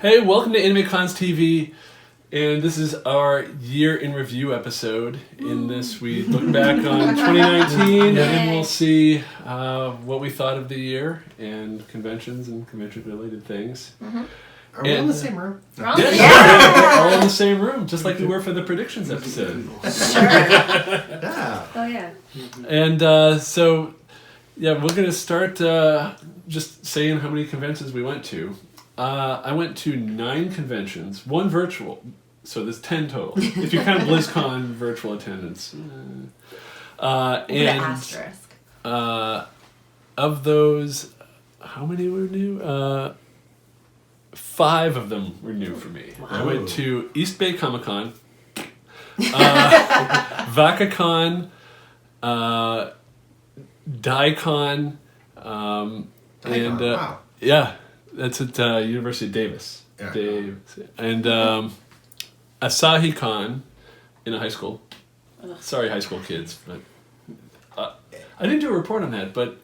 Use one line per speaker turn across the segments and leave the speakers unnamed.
Hey, welcome to AnimeCons TV, and this is our year in review episode. In this, we look back on 2019, and we'll see what we thought of the year and conventions and convention-related things.
Mm-hmm. Are we all in the same room?
Yes, we're all in the same room, just like we were for the predictions episode.
Sure.
Yeah.
Oh yeah.
And we're going to start just saying how many conventions we went to. I went to 9 conventions, 1 virtual, so there's 10 total. If you count BlizzCon virtual attendance. And
asterisk.
Of those, how many were new? 5 of them were new for me. Wow. I went to East Bay Comic Con, VacaCon, Daicon,
Wow.
yeah, that's at University of Davis.
Yeah.
And AsahiCon in a high school. Sorry, high school kids, but I didn't do a report on that, but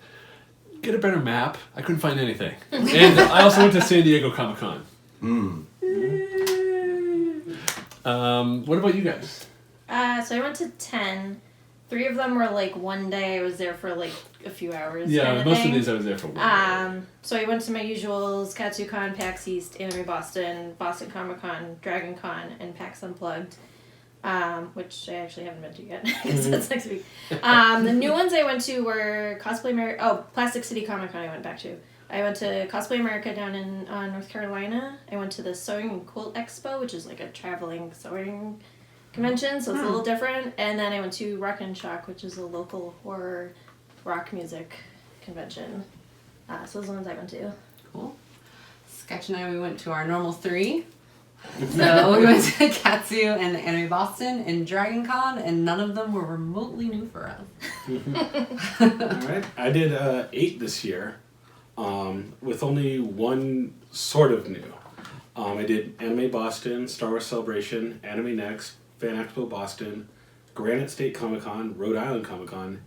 get a better map. I couldn't find anything. And I also went to San Diego Comic Con. What about you guys?
So I went to 10. 3 of them were like one day. I was there for like a few hours.
Yeah, most of these I was there for 1 day.
So I went to my usuals: KatsuCon, PAX East, Anime Boston, Boston Comic Con, Dragon Con, and PAX Unplugged. Which I actually haven't been to yet because that's next week. The new ones I went to were Cosplay America. Oh, Plastic City Comic Con I went back to. I went to Cosplay America down in North Carolina. I went to the Sewing and Quilt Expo, which is like a traveling sewing convention, so it's a little different. And then I went to Rock and Shock, which is a local horror rock music convention. So those are the ones I went to.
Cool. Sketch and I, we went to our normal 3. So we went to Katsu and Anime Boston and Dragon Con, and none of them were remotely new for us.
Alright, I did 8 this year, with only 1 sort of new. I did Anime Boston, Star Wars Celebration, Anime Next, Fan Expo Boston, Granite State Comic Con, Rhode Island Comic Con,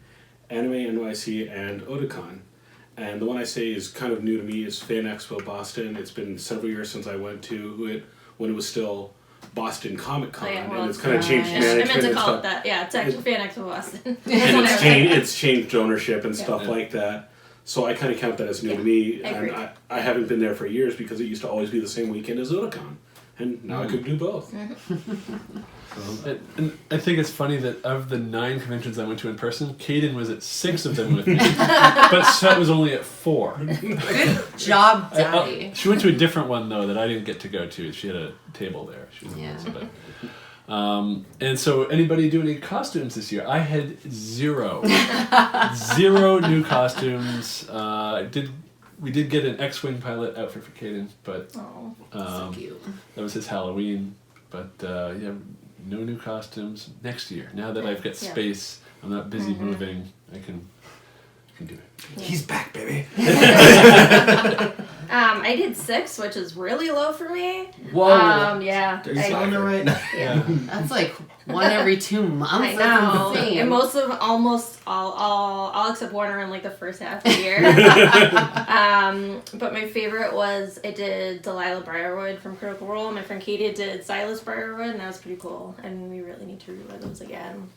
Anime NYC, and Otakon. And the one I say is kind of new to me is Fan Expo Boston. It's been several years since I went to it when it was still Boston Comic Con, and it's kind of changed management.
I meant to call it that. Yeah, it's actually Fan Expo Boston.
And it's changed ownership and stuff like that. So I kind of count that as new to me, and I haven't been there for years because it used to always be the same weekend as Otakon, and now I could do both.
And I think it's funny that of the 9 conventions I went to in person, Kaden was at 6 of them with me, but Seth was only at 4.
Good job, Daddy.
She went to a different one though that I didn't get to go to. She had a table there. And so anybody do any costumes this year? I had 0. 0 new costumes. We did get an X-Wing pilot outfit for Kaden, but
So cute.
that was his Halloween. But no new costumes next year. Now that I've got space, I'm not busy moving. I can do it.
Yeah. He's back, baby.
I did 6, which is really low for me.
Whoa.
Yeah.
Are you selling it right?
Yeah.
That's like 1 every 2 months.
I know.
That's insane.
And most of them, almost all except one are in like the first half of the year. But my favorite was I did Delilah Briarwood from Critical Role. My friend Katie did Silas Briarwood, and that was pretty cool. And we really need to rewear those again.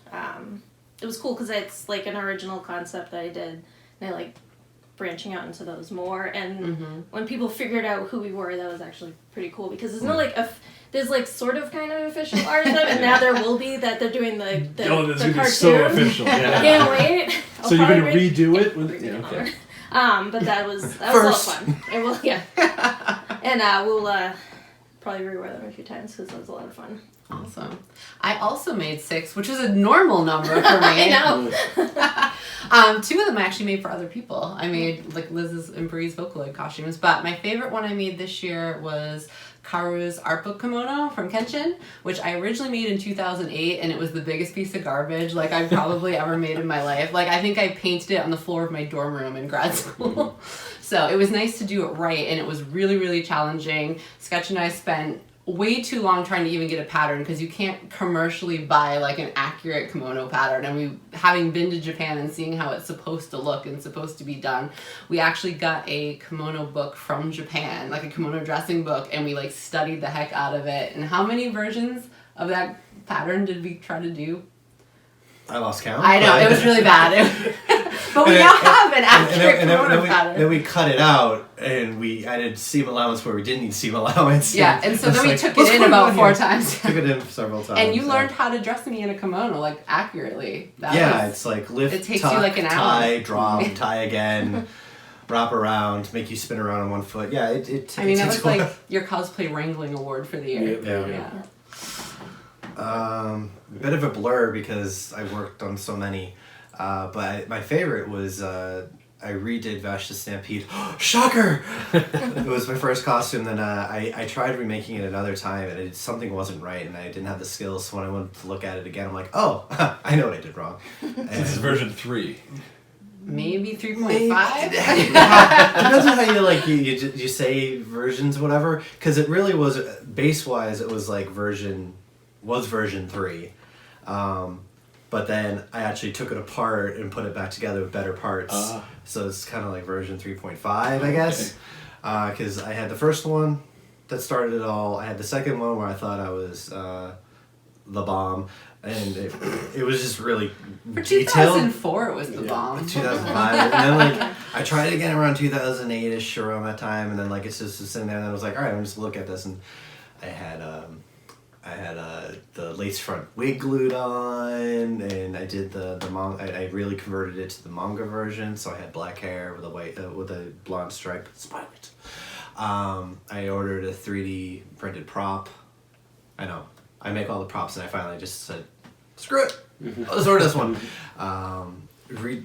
It was cool because it's like an original concept that I did, and I like branching out into those more. And when people figured out who we were, that was actually pretty cool because there's no like there's like sort of kind of official art of them, and now there will be that they're doing the cartoon.
Be so official. Yeah.
Can't wait.
So you're gonna redo it? Okay.
But that was a lot of fun. It will, and we'll probably rewear them a few times because that was a lot of fun.
Awesome. I also made 6, which was a normal number for me.
I know.
2 of them I actually made for other people. I made like Liz's and Bree's Vocaloid costumes, but my favorite one I made this year was Karu's art book kimono from Kenshin, which I originally made in 2008, and it was the biggest piece of garbage like I've probably ever made in my life. Like I think I painted it on the floor of my dorm room in grad school. So it was nice to do it right, and it was really, really challenging. Sketch and I spent way too long trying to even get a pattern because you can't commercially buy like an accurate kimono pattern. And we, having been to Japan and seeing how it's supposed to look and supposed to be done, we actually got a kimono book from Japan, like a kimono dressing book, and we like studied the heck out of it. And how many versions of that pattern did we try to do?
I lost count.
I know, it was really bad. But we now have an accurate kimono pattern.
Then we cut it out, and we added seam allowance where we didn't need seam allowance.
Yeah, and so then we
like,
took
what's
it in
going
about
on
4
here?
times.
Took it in several times.
And you learned how to dress me in a kimono, like, accurately.
Yeah, it's like lift,
it takes
tuck,
you like an hour.
tie, drop, tie again, wrap around, make you spin around on one foot. Yeah,
I mean, that
takes
was
a while.
like your cosplay wrangling award for the year.
Yeah.
A bit of a blur because I worked on so many. But my favorite was I redid Vash the Stampede. Shocker! It was my first costume. Then I tried remaking it another time, and something wasn't right, and I didn't have the skills. So when I went to look at it again, I'm like, oh, I know what I did wrong.
This is version 3.
Maybe 3.5?
Depends on how you say versions, whatever. Because it really was, base-wise, it was like version 3. But then I actually took it apart and put it back together with better parts. So it's kind of like version 3.5, I guess. Because I had the first one that started it all. I had the second one where I thought I was the bomb. And it was just really
For
detailed.
2004, it was the bomb.
2005. And then, like, I tried it again around 2008-ish, around that time. And then, like, it's just sitting there. And I was like, all right, I'm just look at this. And I had the lace front wig glued on, and I did the manga. I really converted it to the manga version, so I had black hair with a white with a blonde stripe. Spiked. I ordered a 3D printed prop. I know. I make all the props, and I finally just said, "Screw it, let's order this one."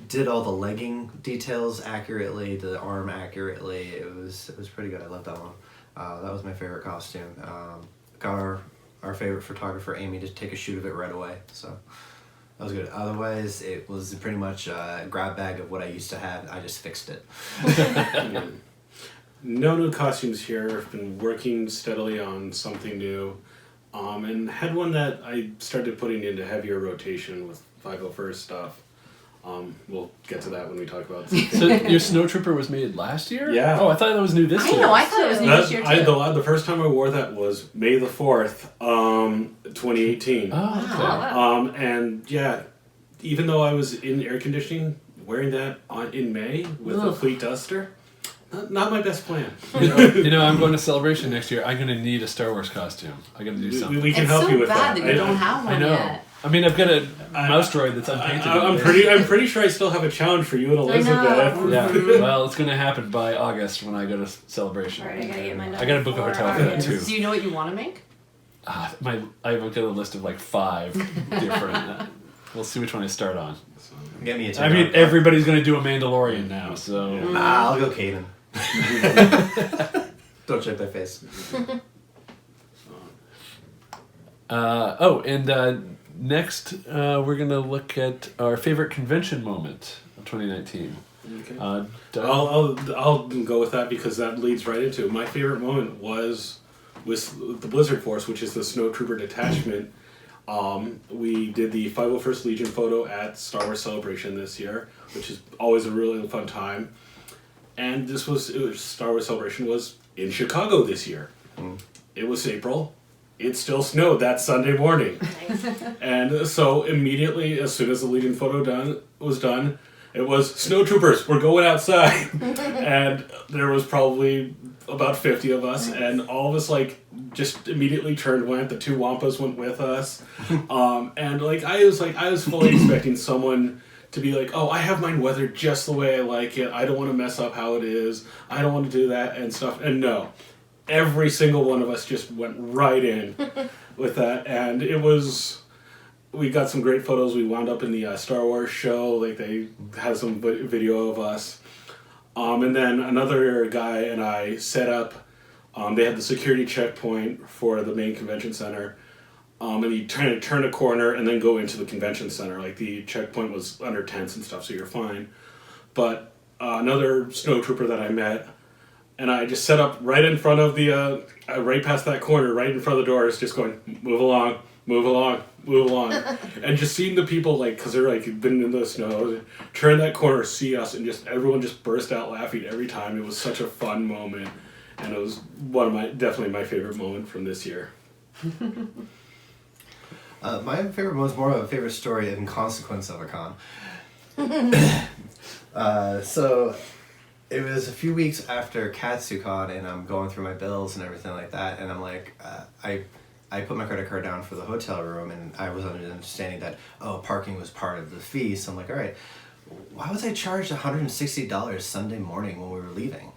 Did all the legging details accurately, the arm accurately. It was pretty good. I loved that one. That was my favorite costume. Got our favorite photographer, Amy, to take a shoot of it right away. So that was good. Otherwise, it was pretty much a grab bag of what I used to have. I just fixed it.
No new costumes here. I've been working steadily on something new. And had one that I started putting into heavier rotation with 501st stuff. We'll get to that when we talk about it.
So your Snowtrooper was made last year?
Yeah.
Oh, I thought that was new this year.
I know, I thought it was new this year too.
The first time I wore that was May the 4th, 2018.
Oh, okay.
And yeah, even though I was in air conditioning, wearing that in May with a fleet duster, not my best plan.
You know, I'm going to Celebration next year. I'm going to need a Star Wars costume. I got to do something.
We can help you with
that.
that.
It's so bad that you don't have one
I know.
yet.
I mean, I've got a mouse droid that's unpainted.
I'm pretty sure I still have a challenge for you and Elizabeth.
Yeah, well, it's going to happen by August when I go to Celebration.
Alright, I gotta get mine done.
I got to book a hotel for that too.
Do you know what you want to make?
I've got a list of like 5 different. We'll see which one I start on.
Get me a
I mean, everybody's going to do a Mandalorian now, so.
Yeah.
Nah, I'll go Kaden. Don't check that face.
Next, we're going to look at our favorite convention moment of 2019.
Okay.
Doug?
I'll go with that because that leads right into it. My favorite moment was with the Blizzard Force, which is the Snowtrooper detachment. We did the 501st Legion photo at Star Wars Celebration this year, which is always a really fun time. And Star Wars Celebration was in Chicago this year. It was April. It still snowed that Sunday morning.
Nice.
And so immediately, as soon as the Legion photo was done, it was, "Snowtroopers, we're going outside." And there was probably about 50 of us, and all of us, like, just immediately went. The 2 Wampas went with us. And, like, I was fully expecting someone to be like, "Oh, I have mine weathered just the way I like it. I don't want to mess up how it is. I don't want to do that," and stuff. And no. Every single one of us just went right in with that, and we got some great photos. We wound up in the Star Wars show, like they had some video of us. And then another guy and I set up, they had the security checkpoint for the main convention center, and you turn a corner and then go into the convention center. Like the checkpoint was under tents and stuff, so you're fine. But another snowtrooper that I met, and I just set up right in front of the, right past that corner, right in front of the doors, just going, move along, move along, move along. And just seeing the people, like, because they're, like, been in the snow, turn that corner, see us, and just everyone just burst out laughing every time. It was such a fun moment. And it was definitely my favorite moment from this year.
My favorite one was more of a favorite story in consequence of a con. So it was a few weeks after KatsuCon, and I'm going through my bills and everything like that, and I'm like, I put my credit card down for the hotel room, and I was under the understanding that, parking was part of the fee, so I'm like, all right, why was I charged $160 Sunday morning when we were leaving?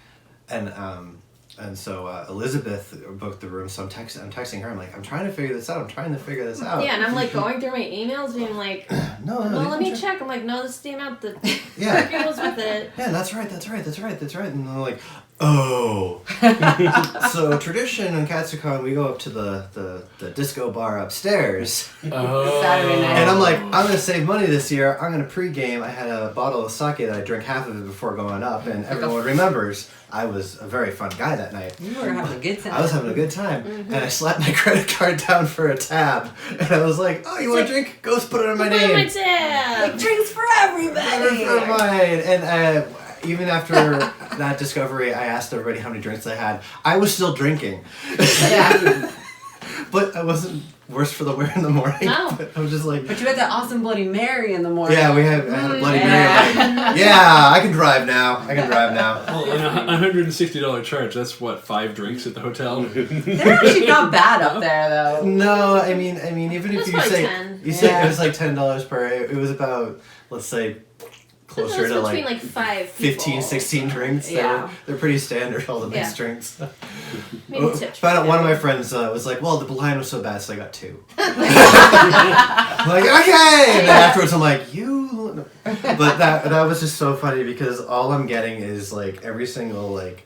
And so Elizabeth booked the room, so I'm texting her. I'm like, I'm trying to figure this out.
Yeah, and I'm like going through my emails, being like,
no,
let me check. I'm like, no, this is the amount that
yeah.
goes with it.
Yeah, that's right. And they're like, oh. So tradition in KatsuCon, we go up to the disco bar upstairs.
Oh.
Saturday night.
And I'm like, I'm going to save money this year. I'm going to pregame. I had a bottle of sake that I drank half of it before going up, and everyone remembers I was a very fun guy that night.
You were having a good time.
I was having a good time, and I slapped my credit card down for a tab, and I was like, "Oh, you want a drink? Go put it on my
Put it on
name."
my tab.
Like, drinks for everybody.
For mine. And even after that discovery, I asked everybody how many drinks I had. I was still drinking.
Yeah.
But I wasn't worse for the wear in the morning.
No.
But I was just like...
But you had that awesome Bloody Mary in the morning.
Yeah, I had a Bloody Mary.
yeah.
Like, yeah, I can drive now.
Well, and a $160 charge, that's what, 5 drinks at the hotel?
They're actually not bad up there, though.
No, I mean, even if
That's
you
like
say...
10.
You say
Yeah.
it was like $10 per... It was about, let's say... closer to
between
like
5
15,
people.
16 drinks.
Yeah.
They're pretty standard, all the mixed
Yeah.
drinks.
Maybe tips.
But one of my friends was like, well, the line was so bad, so I got 2. I'm like, okay! And then afterwards I'm like, you... But that was just so funny because all I'm getting is like every single like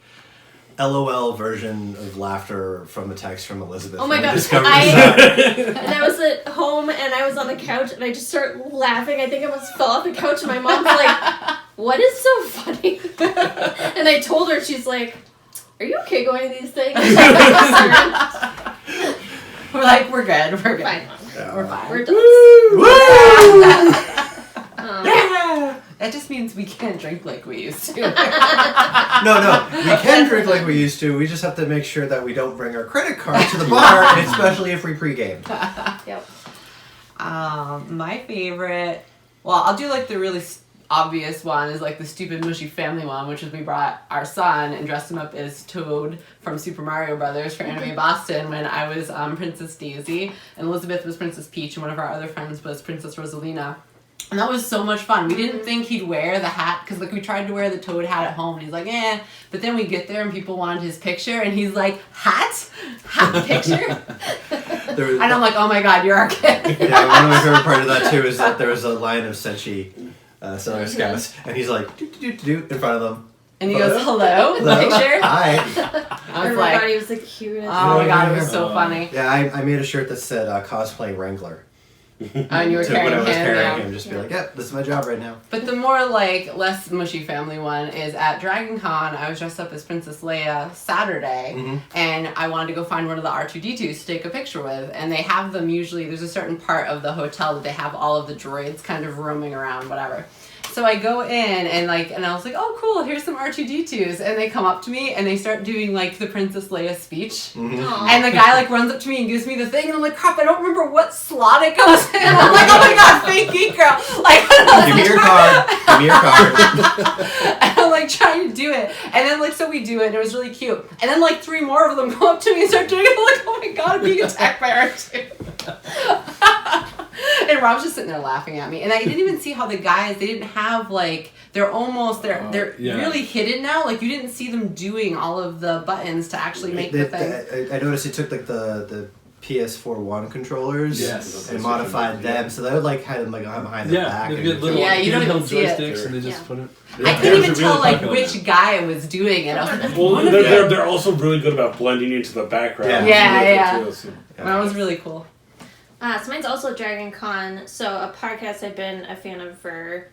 LOL version of laughter from the text from Elizabeth.
Oh my
when we
god!
discovered this.
And I was at home and I was on the couch and I just started laughing. I think I almost fell off the couch and my mom's like, "What is so funny?" And I told her, she's like, "Are you okay going to these things?"
We're like, we're good. We're good.
Fine, Mom.
Yeah.
We're fine.
We're done.
Woo!
Yeah. That just means we can't drink like we used to.
No, we can drink like we used to. We just have to make sure that we don't bring our credit card to the bar, especially if we pregame.
Yep.
My favorite, well, I'll do like the really obvious one is like the stupid mushy family one, which is we brought our son and dressed him up as Toad from Super Mario Brothers for Anime Boston when I was Princess Daisy and Elizabeth was Princess Peach and one of our other friends was Princess Rosalina. And that was so much fun. We didn't think he'd wear the hat because like we tried to wear the Toad hat at home and he's like, eh. But then we get there and people wanted his picture and he's like, hat picture? And I'm like, oh my god, you're our kid.
Yeah, one of my favorite part of that too is that there was a line of Senshi, Solar Scouts, and he's like, do in front of them.
And he goes, hello? Picture?
Hi.
I was like,
Everybody was the cutest.
oh my god, it was so funny.
Yeah, I made a shirt that said cosplay Wrangler.
And you were carrying
when I was
him,
carrying
yeah.
him, just be like, yeah, this is my job right now.
But the more like less mushy family one is at Dragon Con. I was dressed up as Princess Leia Saturday, and I wanted to go find one of the R2D2s to take a picture with. And they have them usually. There's a certain part of the hotel that they have all of the droids kind of roaming around, whatever. So I go in and I was like, oh cool, here's some R2D2s, and they come up to me and they start doing like the Princess Leia speech,
Aw.
and the guy like runs up to me and gives me the thing, and I'm like, crap, I don't remember what slot it goes in. I'm like, oh my god, fake geek girl, like
Give me your card. Give me your card.
and I'm like trying to do it, and then like so we do it, and it was really cute, and then like 3 more of them come up to me and start doing it. I'm like, oh my god, I'm being attacked by R2. And Rob's just sitting there laughing at me, and I didn't even see how the guys, they didn't have like, they're
Yeah.
really hidden now, like you didn't see them doing all of the buttons to actually make the thing.
I noticed he took like the PS4 One controllers
Yes.
and modified them, so they would like had them like behind the back.
they
and
get little
Yeah, you don't even
handheld
see it.
joysticks and they just
Yeah.
put it.
I couldn't even
Those are
tell
really
like
popular
which
now.
guy was doing it. I was like,
Well,
one of them.
they're also really good about blending into the background.
Yeah.
Too, so.
That was really cool.
So mine's also Dragon Con. So a podcast I've been a fan of for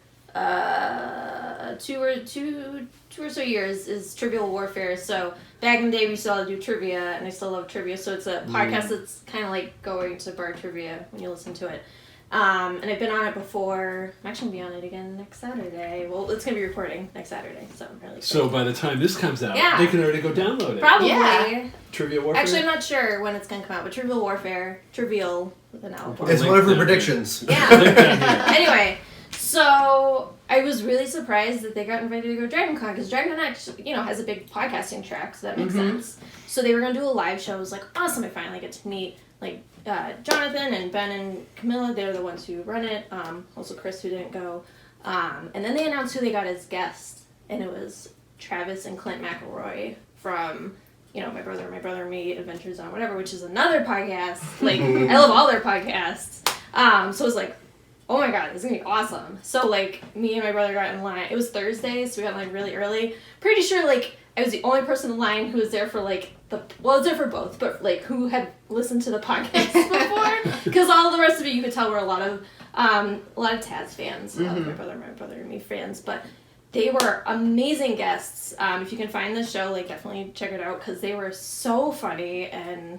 two or so years is Trivial Warfare. So back in the day we still had to do trivia, and I still love trivia. So it's a podcast that's kind of like going to bar trivia when you listen to it. And I've been on it before. I'm actually going to be on it again next Saturday. Well, it's going to be recording next Saturday, so I'm really excited.
So by the time this comes out,
Yeah.
they can already go download it.
Probably.
Yeah.
Trivia Warfare?
Actually, I'm not sure when it's going to come out, but Trivial Warfare, Trivial with an L.
It's one of her predictions.
Yeah.
Link down here.
Anyway, so I was really surprised that they got invited to go to DragonCon, because DragonCon actually, has a big podcasting track, so that makes sense. So they were going to do a live show. I was like, awesome, I finally get to meet, Jonathan and Ben and Camilla. They're the ones who run it. Also Chris, who didn't go. And then they announced who they got as guests, and it was Travis and Clint McElroy from, My Brother and Me, Adventures on Whatever, which is another podcast. I love all their podcasts. So it was like, oh my god, this is gonna be awesome. So me and my brother got in line. It was Thursday, so we got in line really early. Pretty sure I was the only person in line who was there for I was there for both, but who had listened to the podcast before, because all the rest of it you could tell were a lot of Taz fans, My Brother and Me fans, but they were amazing guests. If you can find the show, definitely check it out, because they were so funny and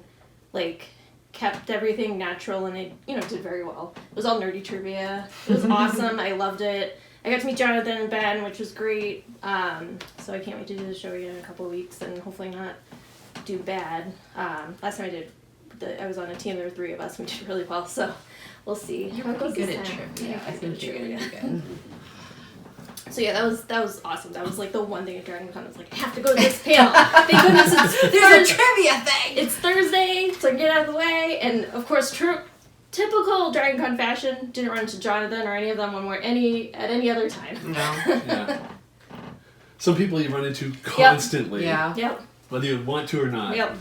kept everything natural, and they did very well. It was all nerdy trivia. It was awesome. I loved it. I got to meet Jonathan and Ben, which was great. So I can't wait to do the show again in a couple of weeks, and hopefully not do bad. Last time I did, I was on a team. There were 3 of us. We did really well, so we'll see.
You're pretty good at trivia. I think you're gonna do good.
So yeah, that was awesome. That was the one thing at DragonCon. I was I have to go to this panel. Thank goodness
There's a trivia thing!
it's Thursday, so I can get out of the way. And of course, typical DragonCon fashion, didn't run into Jonathan or any of them at any other time.
No.
Yeah. Some people you run into constantly.
Yeah.
Yep.
Whether you want to or not.
Yep.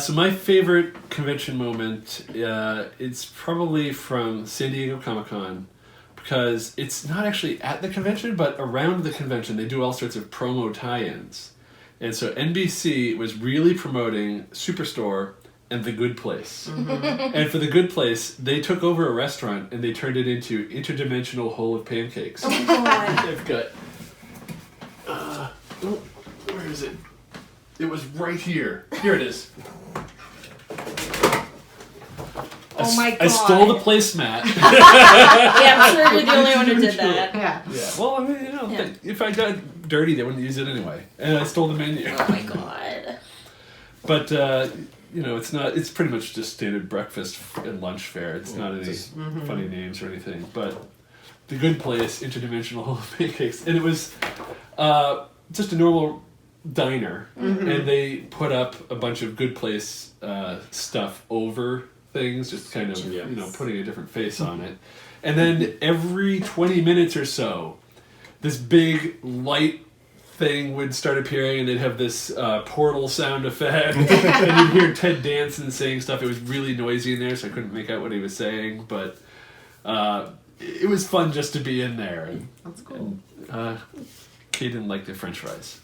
So my favorite convention moment, it's probably from San Diego Comic-Con, because it's not actually at the convention, but around the convention they do all sorts of promo tie-ins. And so NBC was really promoting Superstore and The Good Place. And for The Good Place, they took over a restaurant and they turned it into Interdimensional Hole of Pancakes.
Oh my god.
They've got... where is it? It was right here. Here it is.
Oh my god.
I stole the placemat.
Yeah, I'm sure you're the only one who did that.
Yeah.
Yeah. Well, I mean, if I got dirty, they wouldn't use it anyway. And I stole the menu.
Oh my god.
But it's pretty much just standard breakfast and lunch fare. It's not any funny names or anything. But The Good Place, Interdimensional Hole of Pancakes, and it was just a normal diner, and they put up a bunch of Good Place stuff over things, just kind of putting a different face on it. And then every 20 minutes or so, this big light thing would start appearing, and they'd have this portal sound effect, and you'd hear Ted Danson saying stuff. It was really noisy in there, so I couldn't make out what he was saying, but it was fun just to be in there. And,
That's cool.
And, Kay didn't like the French fries.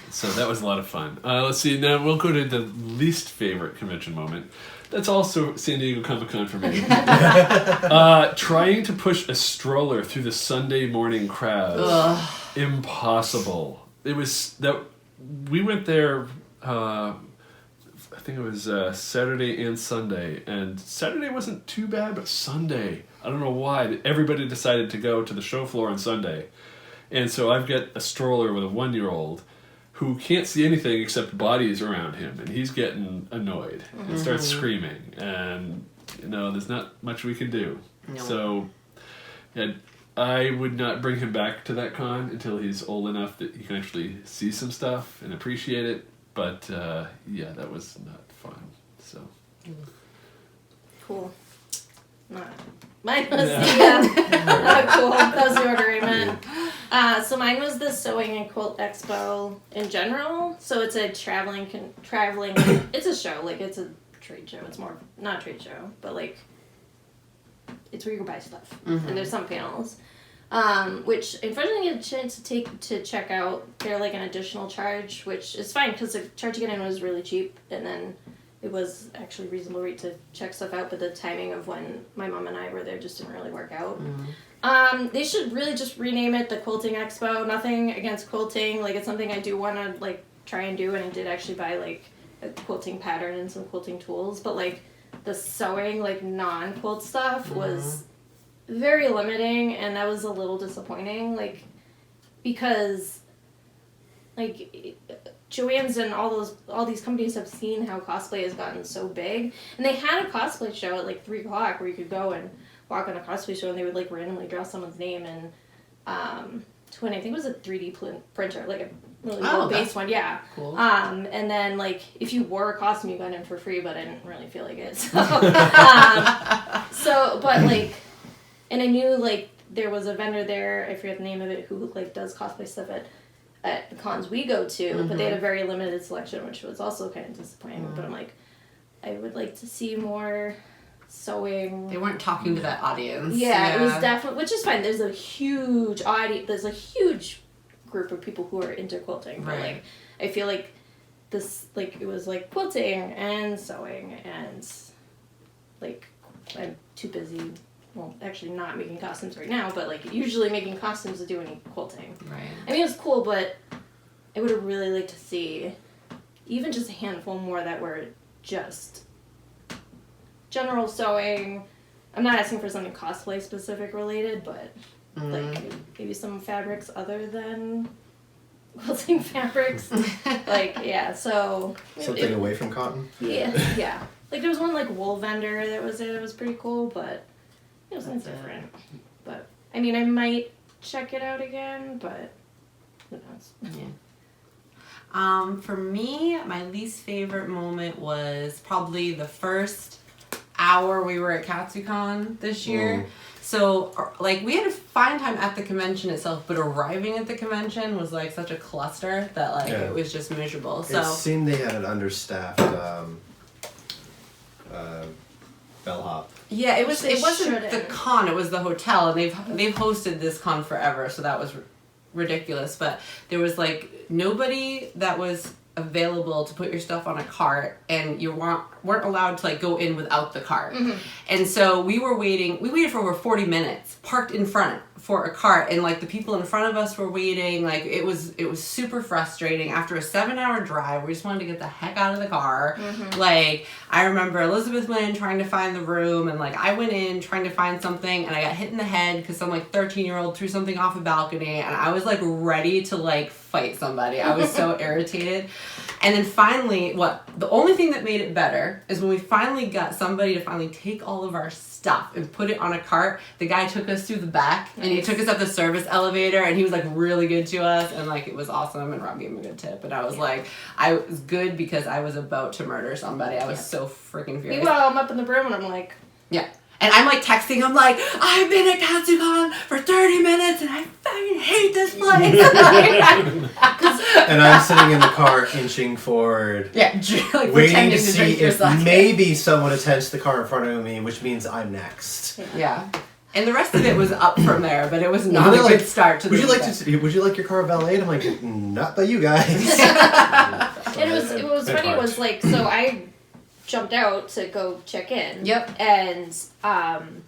So that was a lot of fun. Let's see, now we'll go to the least favorite convention moment. That's also San Diego Comic-Con for me. Trying to push a stroller through the Sunday morning crowd.
Ugh.
Impossible. It was that we went there. I think it was Saturday and Sunday, and Saturday wasn't too bad, but Sunday, I don't know why everybody decided to go to the show floor on Sunday, and so I've got a stroller with a 1-year-old who can't see anything except bodies around him, and he's getting annoyed and starts screaming, and there's not much we can do.
No.
So, yeah, I would not bring him back to that con until he's old enough that he can actually see some stuff and appreciate it. But yeah, that was not fun. So
Cool. Mine was cool. That was the order I meant. So mine was the Sewing and Quilt Expo in general. So it's a traveling. It's a show. It's a trade show. It's more not a trade show, but it's where you go buy stuff. And there's some panels, which unfortunately I didn't get a chance to check out. They're an additional charge, which is fine because the charge to get in was really cheap, and then it was actually reasonable rate to check stuff out, but the timing of when my mom and I were there just didn't really work out. They should really just rename it the Quilting Expo. Nothing against quilting. Like, it's something I do want to, like, try and do, and I did actually buy, like, a quilting pattern and some quilting tools, but, like, the sewing, like, non-quilt stuff was very limiting, and that was a little disappointing, like, because, like, Joann's and all these companies have seen how cosplay has gotten so big, and they had a cosplay show at, like, 3 o'clock where you could go and walk on a cosplay show, and they would, like, randomly draw someone's name, and twin, I think it was a 3D printer, like a really low-based one, yeah.
Cool.
And then, like, if you wore a costume, you got in for free, but I didn't really feel like it. So, but, like, and I knew, like, there was a vendor there, I forget the name of it, who, like, does cosplay stuff at the cons we go to, but they had a very limited selection, which was also kind of disappointing. But I'm like, I would like to see more sewing.
They weren't talking to that audience.
Yeah, it was definitely, which is fine. There's a huge audience, there's a huge group of people who are into quilting. But, like, I feel like this, like, it was, like, quilting and sewing and, like, I'm too busy, well, actually not making costumes right now, but, like, usually making costumes to do any quilting.
Right.
I mean, it was cool, but I would have really liked to see even just a handful more that were just general sewing. I'm not asking for something cosplay specific related, but like maybe some fabrics other than quilting fabrics. Like, yeah, so
Something away from cotton?
Yeah. Like, there was one, like, wool vendor that was there that was pretty cool, but it was different. But, I mean, I might check it out again, but who knows?
Yeah. For me, my least favorite moment was probably the first hour we were at KatsuCon this year. So, like, we had a fine time at the convention itself, but arriving at the convention was, like, such a cluster that, like, it was just miserable. So
it seemed they had an understaffed bellhop.
yeah, it wasn't
should've.
the con, it was the hotel, and they've hosted this con forever, so that was ridiculous. But there was, like, nobody that was available to put your stuff on a cart, and you weren't allowed to, like, go in without the cart. And so we waited for over 40 minutes parked in front for a cart, and, like, the people in front of us were waiting. Like, it was super frustrating after a 7-hour drive. We just wanted to get the heck out of the car. Like, I remember Elizabeth went in trying to find the room, and, like, I went in trying to find something, and I got hit in the head because some, like, 13-year-old threw something off a balcony, and I was, like, ready to, like, fight somebody. I was so irritated. And then finally, the only thing that made it better is when we finally got somebody to finally take all of our stuff and put it on a cart. The guy took us through the back, and he took us up the service elevator, and he was, like, really good to us, and, like, it was awesome, and Rob gave him a good tip. And I was like, I was good because I was about to murder somebody. I was so freaking furious.
Meanwhile, I'm up in the room, and I'm like...
Yeah. And I'm, like, texting him, like, I've been at KatsuCon for 30 minutes, and I fucking hate this place.
And I'm sitting in the car inching forward.
Yeah, like,
waiting to see
drink your
if
sake.
maybe someone attends the car in front of me, which means I'm next.
Yeah. And the rest of it was up from there, but it was not a good start to the event.
Would you like your car valeted? I'm like, not by you guys.
It was funny, it was like, so I jumped out to go check in.
Yep.
And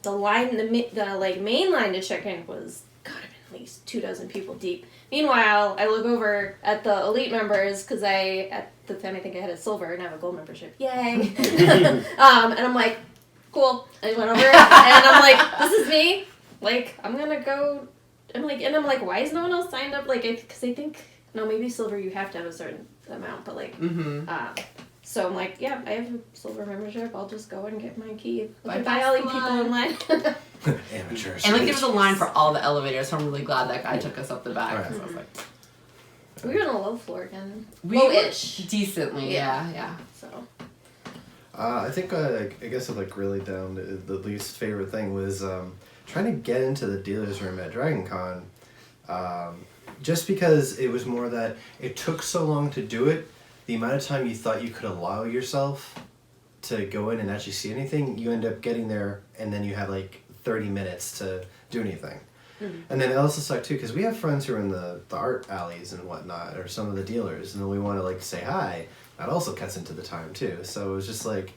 the line, the like main line to check in was, God, at least 24 people deep. Meanwhile, I look over at the elite members, because at the time I think I had a silver and I have a gold membership. Yay! And I'm like, cool. I went over and I'm like, this is me. Like, I'm gonna go. I'm like, why is no one else signed up? Like, because I think, no, maybe silver you have to have a certain amount, but like, so I'm like, yeah, I have a silver membership. I'll just go and get my key. Buy all you people in line.
Amateurs.
And, like, there was a line for all the elevators, so I'm really glad that guy took us up the back.
Right.
So I was like,
We were on the low floor again.
low-ish. Decently, yeah.
So.
I think, I guess, like, really down to the least favorite thing was trying to get into the dealer's room at Dragon Con. Just because it was more that it took so long to do it, the amount of time you thought you could allow yourself to go in and actually see anything, you end up getting there, and then you have, like, 30 minutes to do anything. And then it also sucked too because we have friends who are in the art alleys and whatnot, or some of the dealers, and then we want to like say hi. That also cuts into the time too. So it was just like,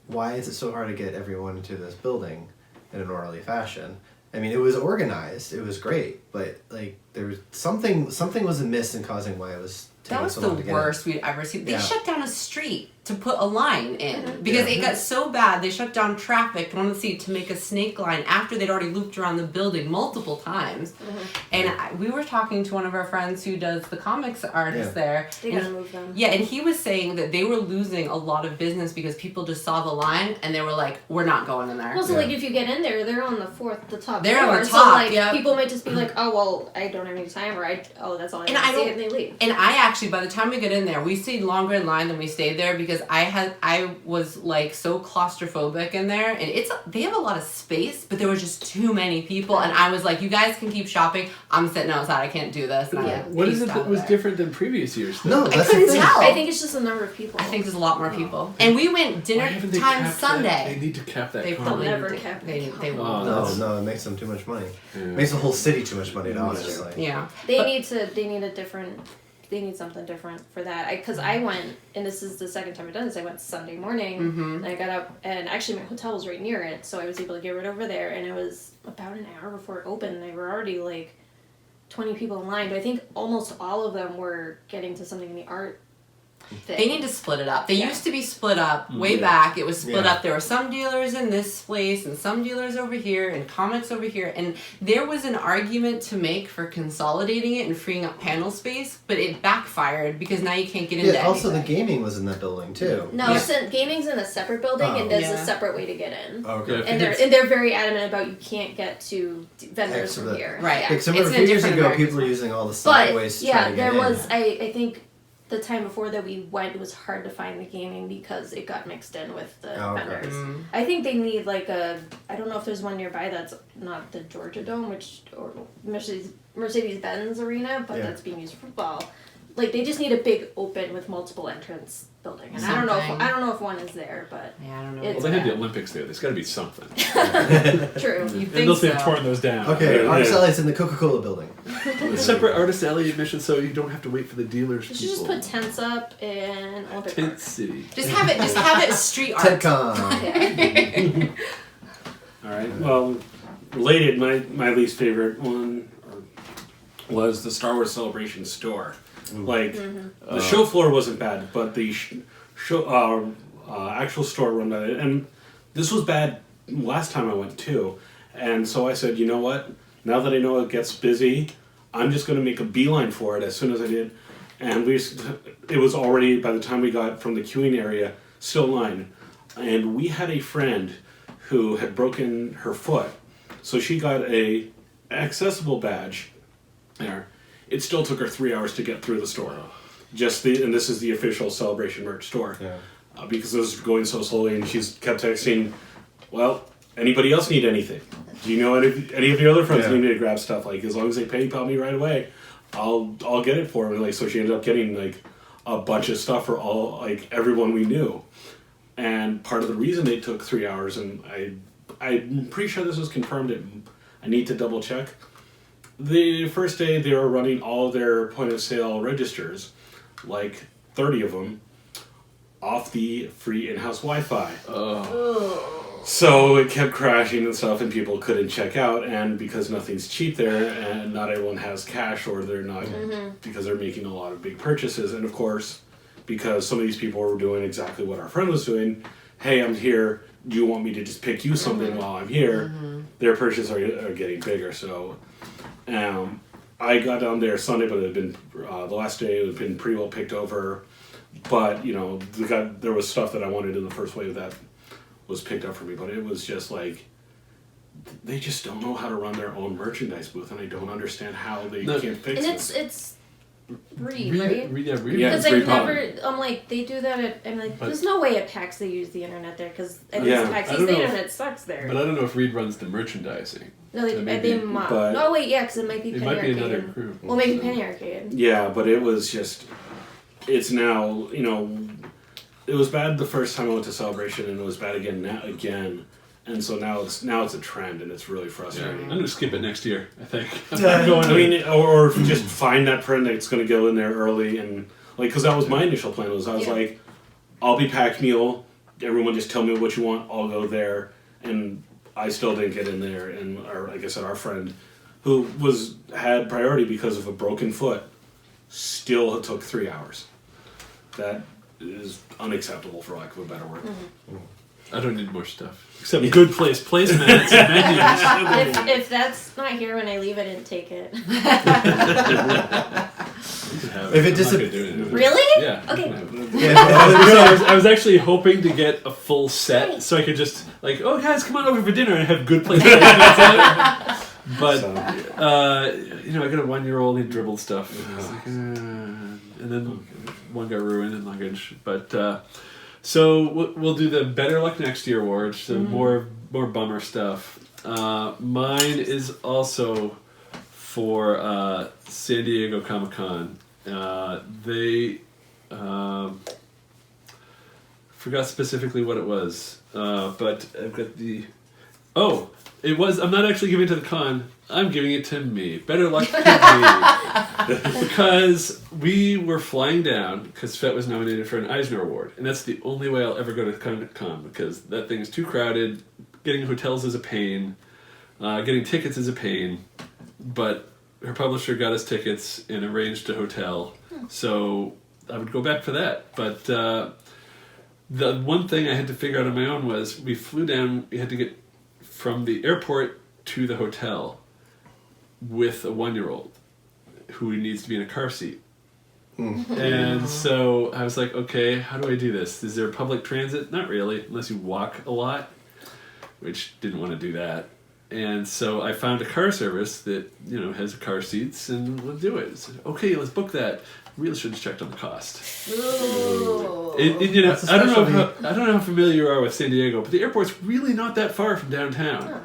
why is it so hard to get everyone into this building in an orderly fashion? I mean, it was organized, it was great, but like there was something was amiss in causing why it was taking
That was
so
the
long to get
worst we'd ever seen. They
Yeah.
shut down a street to put a line in
Mm-hmm.
because
Yeah.
it got so bad. They shut down traffic on the seat to make a snake line after they'd already looped around the building multiple times. And we were talking to one of our friends who does the comics artist
Yeah.
there.
They
and
gotta move them.
Yeah, and he was saying that they were losing a lot of business because people just saw the line and they were like, "We're not going in there."
Well, so
Yeah.
like if you get in there, they're on the top.
They're on
floor,
the
so
top,
like
yeah.
people might just be like, oh well, I don't have any time, or that's all I
And
want
I
to see,
don't-
and they leave.
And I actually, by the time we get in there, we stayed longer in line than we stayed there because I was like so claustrophobic in there, and they have a lot of space, but there was just too many people, and I was like, you guys can keep shopping. I'm sitting outside. I can't do this. And I
What is
paced
it
out
that
of
was
there.
different than previous years? though?
No,
I
that's the
couldn't
thing.
tell.
I think it's just the number of people.
I think there's a lot more people, and we went
Why
dinner
haven't they
time
capped
Sunday.
That? They need to cap that.
They
con.
probably
never
need to-
kept
They
it.
won't.
Oh,
No,
that's-
no, it makes them too much money.
Yeah.
Makes the whole city too much money, honestly.
Yeah.
They need something different for that. Because I went, and this is the second time I've done this. I went Sunday morning, and I got up, and actually my hotel was right near it, so I was able to get right over there. And it was about an hour before it opened. And they were already like 20 people in line, but I think almost all of them were getting to something in the art thing.
They need to split it up. They
Yeah.
used to be split up way
Yeah.
back. It was split
Yeah.
up. There were some dealers in this place and some dealers over here and comics over here. And there was an argument to make for consolidating it and freeing up panel space, but it backfired because now you can't get into
Yeah, also the
anything.
gaming was in that building too.
No,
Yeah.
gaming's in a separate building,
Oh.
and there's
Yeah.
a separate way to get in.
Okay.
Yeah.
And they're very adamant about you can't get to vendors
Extra
from
bit.
here.
Right.
Yeah.
Because I
It's
remember
in
a
a
few years
different
ago,
American
people were
style.
using all the
But
sideways to try
yeah,
to
there
get in.
was. I think the time before that we went, it was hard to find the gaming because it got mixed in with the
Oh, okay.
vendors.
Mm.
I think they need like a. I don't know if there's one nearby that's not the Georgia Dome, or Mercedes Benz Arena, but
Yeah.
that's being used for football. Like they just need a big open with multiple entrance building, and I don't know if one is there, but
Yeah, I don't know.
It's-
Well, they had the Olympics there. There's got to be something.
true.
You think
Unless they've
so.
torn those down.
Okay,
Yeah.
Art Sally's in the Coca-Cola building.
A separate artist alley admission, so you don't have to wait for the dealers.
You should just
people.
put tents up in Olympic
Tent
Park.
City.
Just have it street art.
TedCon.
Yeah.
All right. Well, related, my least favorite one was the Star Wars Celebration store. Like the show floor wasn't bad, but the show actual store run by it, and this was bad last time I went too. And so I said, you know what? Now that I know it gets busy, I'm just going to make a beeline for it as soon as I did. And it was already, by the time we got from the queuing area, still line. And we had a friend who had broken her foot. So she got a accessible badge there. It still took her 3 hours to get through the store. And this is the official Celebration merch store.
Yeah.
Because it was going so slowly, and she's kept texting, well, anybody else need anything? Do you know any of your other friends
Yeah.
need me to grab stuff? Like, as long as they PayPal me right away, I'll get it for them. Like, so she ended up getting like a bunch of stuff for everyone we knew. And part of the reason it took 3 hours, and I'm pretty sure this was confirmed. I need to double check. The first day they were running all their point of sale registers, like 30 of them, off the free in-house Wi-Fi. So it kept crashing and stuff, and people couldn't check out, and because nothing's cheap there, and not everyone has cash, or they're not, because they're making a lot of big purchases, and of course, because some of these people were doing exactly what our friend was doing, hey, I'm here, do you want me to just pick you something while I'm here? Their purchases are getting bigger, so I got down there Sunday, but it had been, the last day, it had been pretty well picked over, but, you know, there was stuff that I wanted in the first wave that was picked up for me, but it was just like they just don't know how to run their own merchandise booth, and I don't understand how they can't fix
And
it.
it's Reed, right?
Yeah,
Because
it's
I
Reed
never, I'm like, they do that I'm like,
But-
there's no way at PAX they use the internet there, because at
Yeah,
least PAX
I
East,
don't
the
know if-
internet sucks there.
But I don't know if Reed runs the merchandising.
No, they,
That may be-
they might.
but-
No, wait, yeah, because it might be
It
Penny
might be
Arcade.
another group.
Well, maybe
So-
Penny Arcade.
Yeah, but it was just, it's now, you know, it was bad the first time I went to Celebration, and it was bad again. And so now it's a trend, and it's really
Yeah.
frustrating.
I'm going to skip it next year, I think.
I mean, or just find that friend that's going to go in there early and like, because that was my initial plan. Was I was like, I'll be pack mule. Everyone just tell me what you want. I'll go there, and I still didn't get in there. And like I said, our friend, who had priority because of a broken foot, still took 3 hours. That is unacceptable, for lack of a better word.
Mm-hmm.
I don't need more stuff. Except good placemats and menus.
If that's not here when I leave, I didn't take it.
If it disappears.
Really?
Yeah.
Okay.
I was actually hoping to get a full set so I could just like, oh guys, come on over for dinner and have good placemats. But I got a 1-year-old, he dribbled stuff. Like, and then one got ruined in luggage. But so we'll do the Better Luck Next Year award. So more bummer stuff. Mine is also for San Diego Comic-Con. They forgot specifically what it was, but I've got the. Oh, it was. I'm not actually giving it to the con. I'm giving it to me. Better luck to me. Because we were flying down because Fett was nominated for an Eisner Award, and that's the only way I'll ever go to Con because that thing is too crowded. Getting hotels is a pain. Getting tickets is a pain. But her publisher got us tickets and arranged a hotel, so I would go back for that. But the one thing I had to figure out on my own was we flew down. We had to get from the airport to the hotel with a 1-year-old who needs to be in a car seat. And so I was like, okay, how do I do this? Is there public transit? Not really, unless you walk a lot, which didn't want to do that. And so I found a car service that, has car seats, and we'll do it. So, okay, let's book that. Really should have checked on the cost.
Ooh.
I don't know how familiar you are with San Diego, but the airport's really not that far from downtown.
Huh.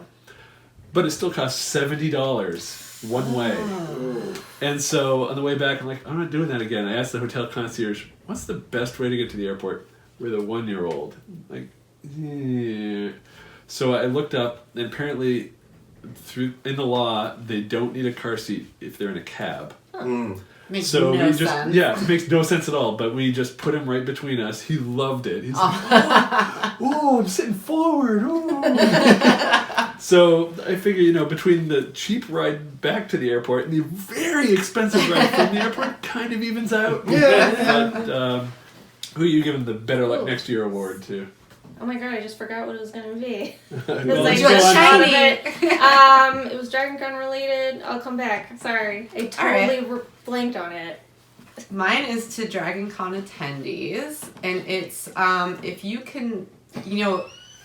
But it still costs $70 one way. And so on the way back, I'm like, I'm not doing that again. I asked the hotel concierge, what's the best way to get to the airport with a 1-year-old? Like, yeah. So I looked up, and apparently, in the law, they don't need a car seat if they're in a cab.
Makes
So
no
we just
sense.
it makes no sense at all. But we just put him right between us. He loved it. He's like, oh, I'm sitting forward. Oh. So I figure, between the cheap ride back to the airport and the very expensive ride from the airport, kind of evens out. But who are you giving the Better Luck Next Year award to?
Oh my god, I just forgot what it was going to be.
Well,
Like,
you were shiny.
it was Dragon Con related. I'll come back. Sorry. I totally blanked on it.
Mine is to Dragon Con attendees, and it's if you can,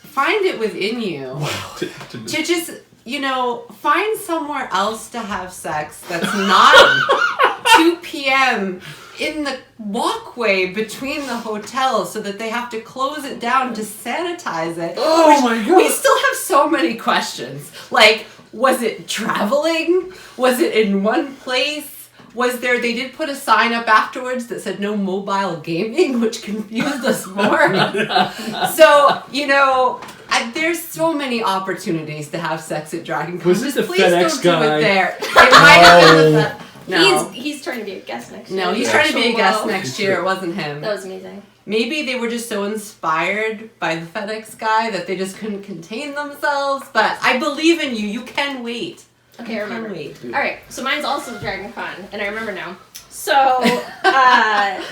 find it within you to just, find somewhere else to have sex that's not 2 p.m. in the walkway between the hotels so that they have to close it down to sanitize it.
Oh my god!
We still have so many questions. Like, was it traveling? Was it in one place? They did put a sign up afterwards that said no mobile gaming, which confused us more. So, there's so many opportunities to have sex at Dragon Con.
Was this the
Please
FedEx
don't do
guy?
it there. It might have been No.
He's trying to be a guest next year.
No, he's trying to be a guest next year. It wasn't him.
That was amazing.
Maybe they were just so inspired by the FedEx guy that they just couldn't contain themselves. But I believe in you. You can wait.
Okay, I remember.
Wait.
All right, so mine's also Dragon Con, and I remember now. So, I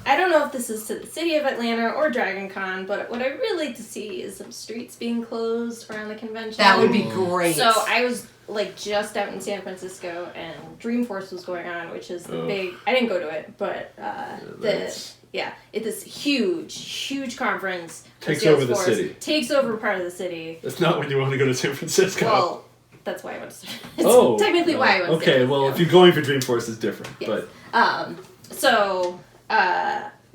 don't know if this is to the city of Atlanta or Dragon Con, but what I'd really like to see is some streets being closed around the convention.
That would be great.
So I was just out in San Francisco, and Dreamforce was going on, which is the big. I didn't go to it, but it's this huge conference.
Takes over the city.
Takes over part of the city.
That's not when you want to go to San Francisco.
Well, that's why I went to. It's technically why I went.
Okay, well, if you're going for Dreamforce, it's different.
Yes.
But
So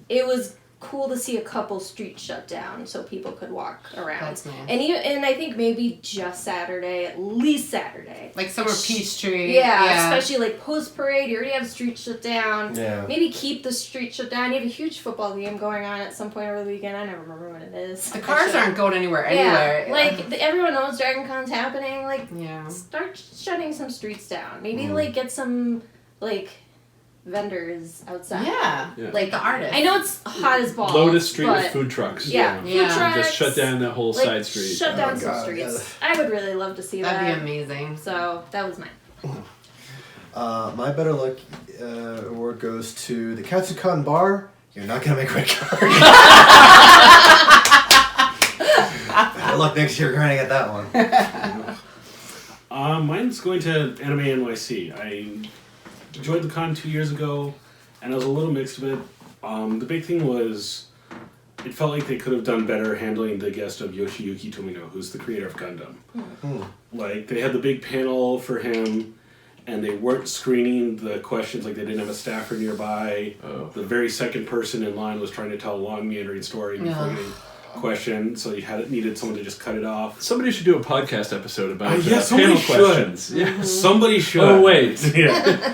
it was cool to see a couple streets shut down so people could walk around.
That's nice.
And I think maybe just Saturday, at least Saturday.
Like somewhere Peachtree.
Yeah, especially like post parade, you already have streets shut down.
Yeah.
Maybe keep the streets shut down. You have a huge football game going on at some point over the weekend. I never remember when it is.
The cars aren't going anywhere anywhere.
Yeah, like everyone knows Dragon Con's happening. Like,
Yeah.
start shutting some streets down. Maybe like get some like vendors outside.
Yeah.
Like
the artists.
I know it's hot as balls.
Lotus Street
but
with food trucks.
Yeah,
Yeah.
food trucks.
Just shut down that whole
like,
side street.
Shut down
Oh,
some
God,
streets. I would really love to see
That'd
that.
be amazing.
So that was mine.
My better luck award goes to the Katsukan Bar. You're not gonna make red card. Good luck next year trying to get that one.
Mine's going to Anime NYC. I enjoyed the con 2 years ago, and I was a little mixed of it. The big thing was, it felt like they could have done better handling the guest of Yoshiyuki Tomino, who's the creator of Gundam. Like, they had the big panel for him, and they weren't screening the questions, like they didn't have a staffer nearby.
Oh.
The very second person in line was trying to tell a long meandering story before getting question, so you needed someone to just cut it off.
Somebody should do a podcast episode about
Yeah,
panel
somebody should.
questions. Yeah.
Somebody should.
Oh wait.
Yeah.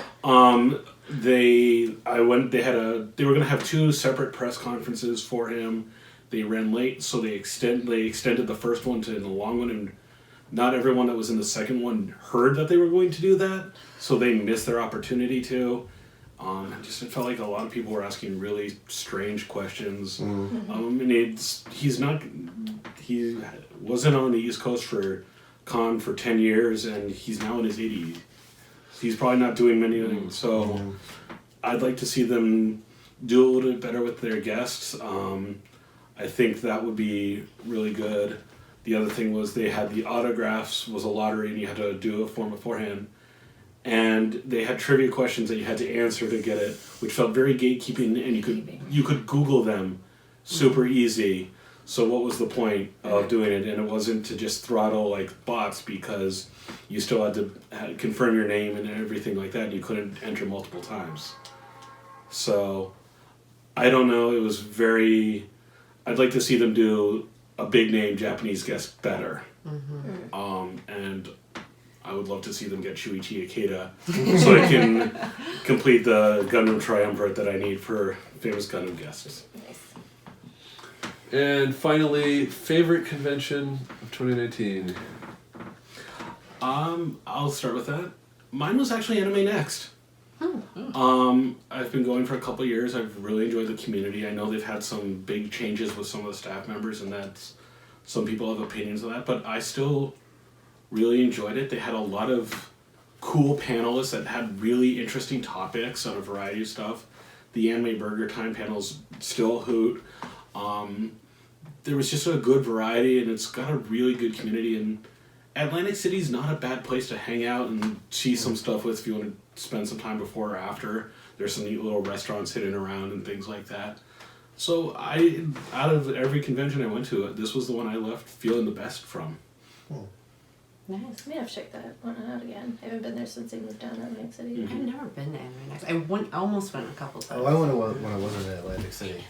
They were gonna have 2 separate press conferences for him. They ran late, so they extended the first one to the long one, and not everyone that was in the second one heard that they were going to do that, so they missed their opportunity to. It felt like a lot of people were asking really strange questions. And he wasn't on the East Coast for con for 10 years, and he's now in his 80s. He's probably not doing many things, so I'd like to see them do a little bit better with their guests. I think that would be really good. The other thing was they had the autographs was a lottery, and you had to do a form beforehand. And they had trivia questions that you had to answer to get it, which felt very gatekeeping, and you could Google them super easy. So what was the point of doing it? And it wasn't to just throttle like bots, because you still had to confirm your name and everything like that, and you couldn't enter multiple times. So I don't know. It was very. I'd like to see them do a big name Japanese guest better. And I would love to see them get Shuichi Ikeda so I can complete the Gundam Triumvirate that I need for famous Gundam guests.
Nice.
And finally, favorite convention of 2019.
I'll start with that. Mine was actually Anime Next. I've been going for a couple of years. I've really enjoyed the community. I know they've had some big changes with some of the staff members, and that's some people have opinions of that, but I still really enjoyed it. They had a lot of cool panelists that had really interesting topics on a variety of stuff. The Anime Burger Time panels still hoot. There was just a good variety, and it's got a really good community, and Atlantic City's not a bad place to hang out and see some stuff with if you want to spend some time before or after. There's some neat little restaurants hidden around and things like that. So out of every convention I went to, this was the one I left feeling the best from.
Nice.
Maybe I've checked that one out again. I haven't been there since I moved down to Atlantic City.
I've never been to Anime Next. I almost went a couple times.
Oh, I went when I wasn't in Atlantic City.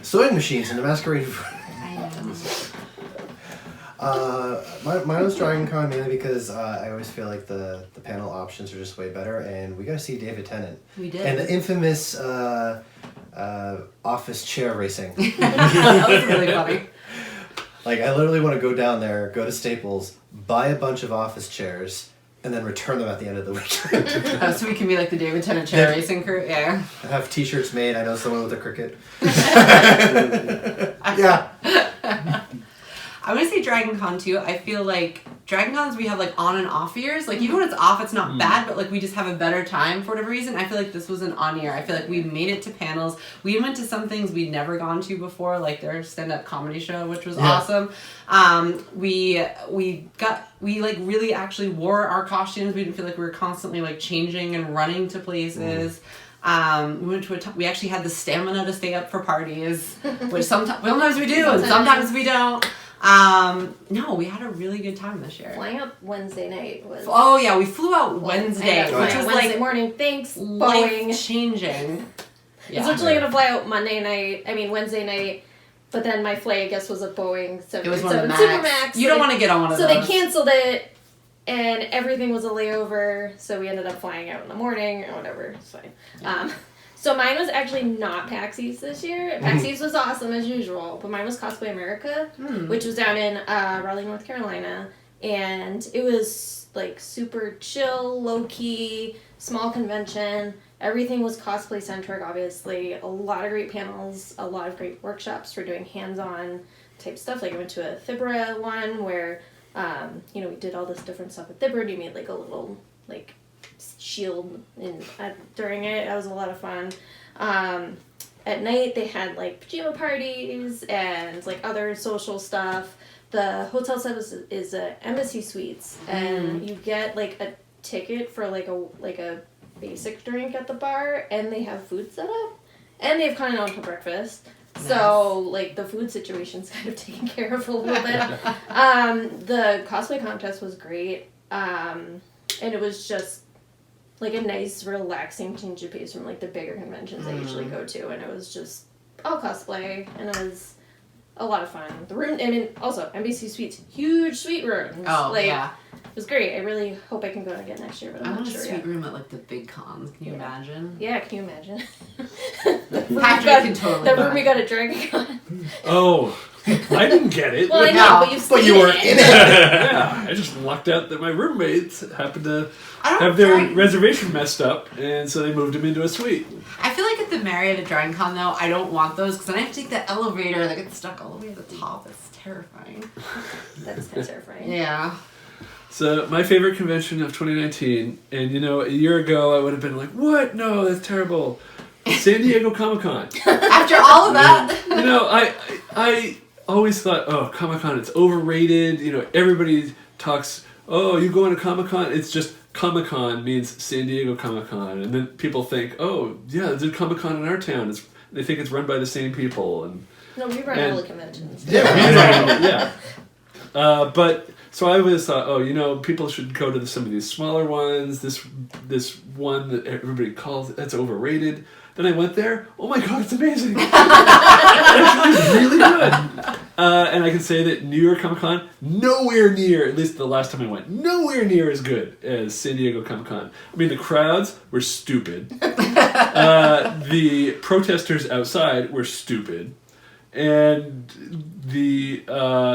Sewing machines in the masquerade. Mine was Dragon Con mainly because I always feel like the panel options are just way better, and we got to see David Tennant.
We did.
And the infamous office chair racing.
That was really funny.
Like, I literally want to go down there, go to Staples, buy a bunch of office chairs, and then return them at the end of the weekend.
So we can be like the David Tennant chair racing crew. Yeah.
I have t-shirts made. I know someone with a cricket. Yeah.
I want to say Dragon Con too. I feel like Dragon Cons we have like on and off years. Like even when it's off, it's not bad, but like we just have a better time for whatever reason. I feel like this was an on year. I feel like we made it to panels. We went to some things we'd never gone to before, like their stand-up comedy show, which was awesome. We like really actually wore our costumes. We didn't feel like we were constantly like changing and running to places. We went to we actually had the stamina to stay up for parties, which sometimes we do and sometimes we don't. No, we had a really good time this year.
Flying up Wednesday night was.
Oh yeah, we flew out Wednesday, which was
Wednesday
like
morning. Thanks, Boeing.
life changing.
I was originally gonna fly out Wednesday night, but then my flight, I guess, was a Boeing 737
It was one of the
Supermax.
You don't want to get on one of
so
those.
So they canceled it, and everything was a layover. So we ended up flying out in the morning or whatever. It's fine.
Yeah.
So mine was actually not PAX East this year. PAX East was awesome as usual, but mine was Cosplay America, which was down in Raleigh, North Carolina, and it was like super chill, low key, small convention. Everything was cosplay centric, obviously. A lot of great panels, a lot of great workshops for doing hands-on type stuff. Like I went to a Thibra one where, we did all this different stuff with Thibra. You made like a little like shield during it. That was a lot of fun. At night they had like pajama parties and like other social stuff. The hotel set is a Embassy Suites, and you get like a ticket for like a basic drink at the bar, and they have food set up, and they have continental breakfast. Nice. So like the food situation's kind of taken care of a little bit. The cosplay contest was great, and it was just like a nice relaxing change of pace from like the bigger conventions I usually go to, and it was just all cosplay, and it was a lot of fun. The room, also NBC Suites, huge suite rooms.
Oh, yeah.
It was great. I really hope I can go again next year, but I'm not sure yet.
I want a suite room at like the big cons. Can you imagine?
Yeah, can you imagine?
Patrick can totally.
The room we got at Dragon Con.
Oh, I didn't get it.
Well, I know, but
you were in it.
Yeah, I just lucked out that my roommates happened to have their reservation messed up, and so they moved him into a suite.
I feel like at the Marriott at Dragon Con, though, I don't want those because then I have to take the elevator and I get stuck all the way at the top. It's terrifying.
That's kind of terrifying.
Yeah.
So my favorite convention of 2019, and a year ago I would have been like, what? No, that's terrible. San Diego Comic-Con.
After all of that.
I always thought, oh, Comic-Con, it's overrated. Everybody talks, oh, you going to Comic-Con? It's just Comic-Con means San Diego Comic-Con. And then people think, oh, yeah, there's a Comic-Con in our town. They think it's run by the same people. And
no, we run all the conventions.
Yeah. But so I always thought, people should go to some of these smaller ones. This one that everybody calls, that's overrated. Then I went there. Oh my God, it's amazing! It's really good. And I can say that New York Comic Con, nowhere near, at least the last time I went, nowhere near as good as San Diego Comic Con. I mean, the crowds were stupid. The protesters outside were stupid. And the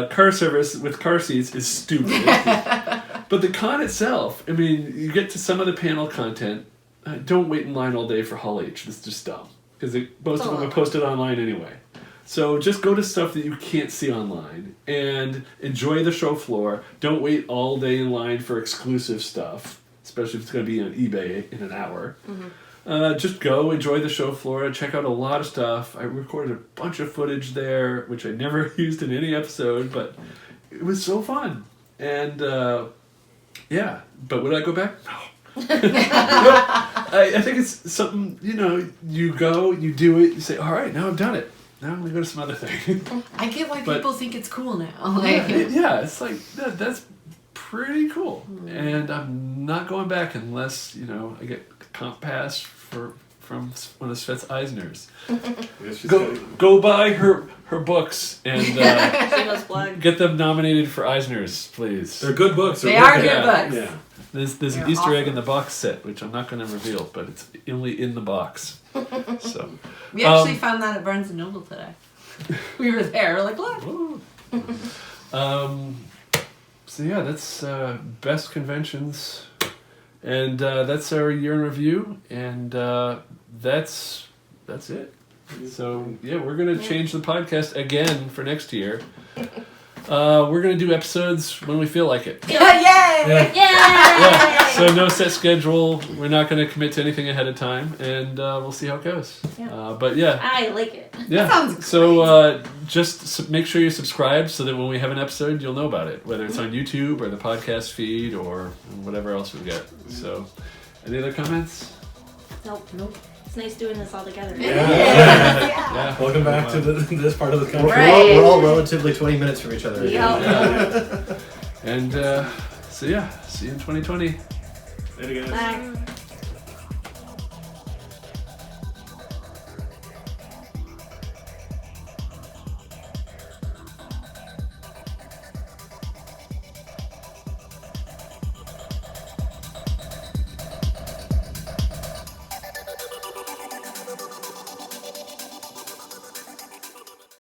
car service with car seats is stupid. But the con itself, I mean, you get to some of the panel content. Don't wait in line all day for Hall H. This is just dumb. Because most of them are posted online anyway. So just go to stuff that you can't see online and enjoy the show floor. Don't wait all day in line for exclusive stuff, especially if it's going to be on eBay in an hour. Mm-hmm. Just go, enjoy the show floor, check out a lot of stuff. I recorded a bunch of footage there, which I never used in any episode, but it was so fun. And yeah, but would I go back? No. I think it's something, you go, you do it, you say, all right, now I've done it. Now I'm going to go to some other thing.
I get why people think it's cool now.
Yeah, it's like, that's pretty cool. And I'm not going back unless, I get comp pass from one of Svet's Eisners. Go buy her books and get them nominated for Eisners, please.
They're good books.
They are good books.
Yeah.
There's an Easter egg in the box set, which I'm not going to reveal, but it's only in the box. So
we actually found that at Barnes & Noble today. We were there. We're like, look.
So yeah, that's best conventions, and that's our year in review, and that's it. So yeah, we're gonna change the podcast again for next year. We're gonna do episodes when we feel like it.
Yay!
Yeah. So no set schedule. We're not gonna commit to anything ahead of time, and we'll see how it goes.
Yeah.
But yeah,
I like it.
yeah.
That sounds great.
So just make sure you subscribe so that when we have an episode, you'll know about it, whether it's on YouTube or the podcast feed or whatever else we get. So, any other comments?
Nope. It's nice doing this all together.
Yeah.
Welcome back to this part of the country.
Right.
We're all relatively 20 minutes from each other.
Yep.
And so yeah, see you in 2020.
Later, guys.
Bye.